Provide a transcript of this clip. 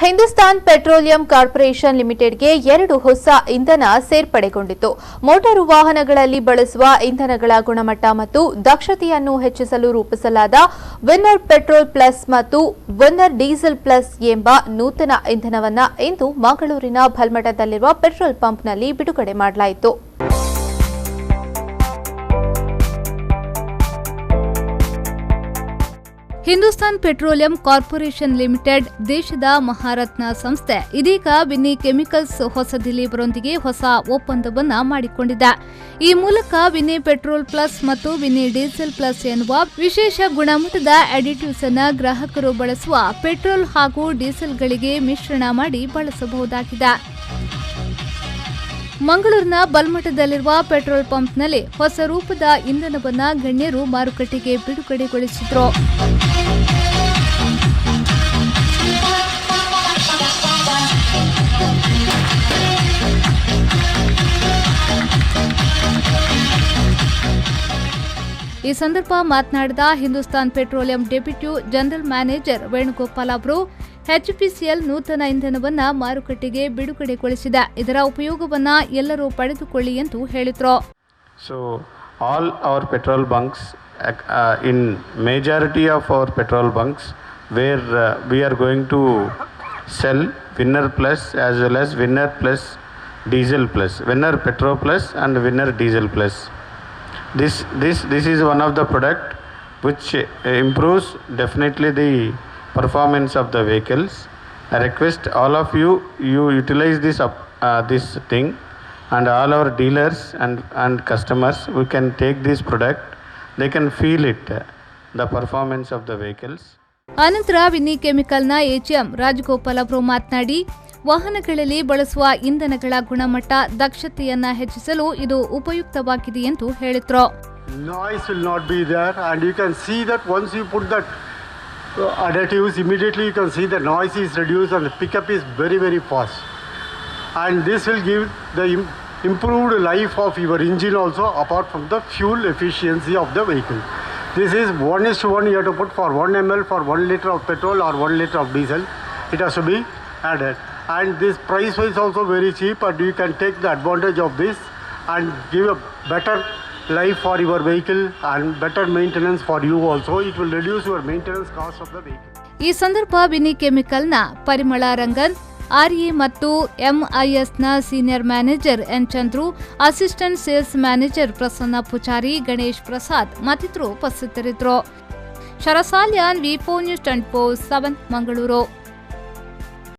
Hindustan petroleum corporation ಲಿಮಿಟೆಡ್ಗೆ 2 ಹೊಸ ಇಂಧನ ಸೇರ್ಪಡೆಗೊಂಡಿತು. Motor ವಾಹನಗಳಲ್ಲಿ ಬಳಸುವ ಇಂಧನಗಳ ಗುಣಮಟ್ಟ ಮತ್ತು ದಕ್ಷತೆಯನ್ನು ಹೆಚ್ಚಿಸಲು ರೂಪಿಸಲಾದ ವಿನ್ನರ್ ಪೆಟ್ರೋಲ್ ಪ್ಲಸ್ ಮತ್ತು ವಿನ್ನರ್ ಡೀಸೆಲ್ ಪ್ಲಸ್ ಎಂಬ ನೂತನ ಇಂಧನವನ್ನು ಇಂದು ಮಂಗಳೂರಿನ ಭಲ್ಮಠದಲ್ಲಿರುವ ಪೆಟ್ರೋಲ್ ಪಂಪ್ನಲ್ಲಿ ಬಿಡುಗಡೆ ಮಾಡಲಾಯಿತು. ಹಿಂದೂಸ್ತಾನ್ ಪೆಟ್ರೋಲಿಯಂ ಕಾರ್ಪೊರೇಷನ್ ಲಿಮಿಟೆಡ್ ದೇಶದ ಮಹಾರತ್ನ ಸಂಸ್ಥೆ ಇದೀಗ ವಿನ್ನಿ ಕೆಮಿಕಲ್ಸ್ ಹೊಸದಿಲ್ಲಿಯವರೊಂದಿಗೆ ಹೊಸ ಒಪ್ಪಂದವನ್ನು ಮಾಡಿಕೊಂಡಿದೆ. ಈ ಮೂಲಕ ವಿನ್ನಿ ಪೆಟ್ರೋಲ್ ಪ್ಲಸ್ ಮತ್ತು ವಿನ್ನಿ ಡೀಸೆಲ್ ಪ್ಲಸ್ ಎನ್ನುವ ವಿಶೇಷ ಗುಣಮಟ್ಟದ ಅಡಿಟಿವ್ಸ್ ಅನ್ನು ಗ್ರಾಹಕರು ಬಳಸುವ ಪೆಟ್ರೋಲ್ ಹಾಗೂ ಡೀಸೆಲ್ಗಳಿಗೆ ಮಿಶ್ರಣ ಮಾಡಿ ಬಳಸಬಹುದಾಗಿದೆ. ಮಂಗಳೂರಿನ ಬಲ್ಮಠದಲ್ಲಿರುವ ಪೆಟ್ರೋಲ್ ಪಂಪ್ನಲ್ಲಿ ಹೊಸ ರೂಪದ ಇಂಧನವನ್ನು ಗಣ್ಯರು ಮಾರುಕಟ್ಟೆಗೆ ಬಿಡುಗಡೆಗೊಳಿಸಿದರು. ಈ ಸಂದರ್ಭ ಮಾತನಾಡಿದ Hindustan petroleum deputy general manager Venugopal ಅವರು ಎಚ್ಪಿಸಿಎಲ್ ನೂತನ ಇಂಧನವನ್ನು ಮಾರುಕಟ್ಟೆಗೆ ಬಿಡುಗಡೆಗೊಳಿಸಿದೆ. ಇದರ ಉಪಯೋಗವನ್ನು ಎಲ್ಲರೂ ಪಡೆದುಕೊಳ್ಳಿ ಎಂದು ಹೇಳಿದರು. So all our petrol bunks in majority of our petrol bunks where we are going to sell winner plus as well as winner plus diesel plus, winner petrol plus and winner diesel plus. This is one of the product which improves definitely the performance of the vehicles. I request all of you utilize this thing, and all our dealers and customers who can take this product, they can feel it, the performance of the vehicles. ಅನಂತರ Vinnie ಕೆಮಿಕಲ್ನ AGM Rajagopal ಅವರು ಮಾತನಾಡಿ ವಾಹನಗಳಲ್ಲಿ ಬಳಸುವ ಇಂಧನಗಳ ಗುಣಮಟ್ಟ ದಕ್ಷತೆಯನ್ನ ಹೆಚ್ಚಿಸಲು ಇದು ಉಪಯುಕ್ತವಾಗಿದೆ ಎಂದು ಹೇಳಿದರು. Noise will not be there, and you can see that once you put that additives, immediately you can see the noise is reduced and the pickup is very, very fast. And this will give the improved life of your engine also, apart from the fuel efficiency of the vehicle. This is 1:1 you have to put for 1 ml for 1 liter of petrol or 1 liter of diesel. It has to be added. And this price wise also very cheap, and you can take the advantage of this and give a better life for your vehicle and better maintenance for you also. It will reduce your maintenance cost of the vehicle. ಈ ಸಂದರ್ಭ Vinnie ಕೆಮಿಕಲ್ನ ಪರಿಮಳ Rangan, RA ಮತ್ತು ಎಂಐಎಸ್ನ senior manager N Chandru, assistant sales manager Prasanna Poojari, Ganesh Prasad ಮತ್ತಿತರರು ಉಪಸ್ಥಿತರಿದ್ದರು. ಶರಸಾಲ್ಯಾನ್, ವಿ4 news 24/7 Mangaluru.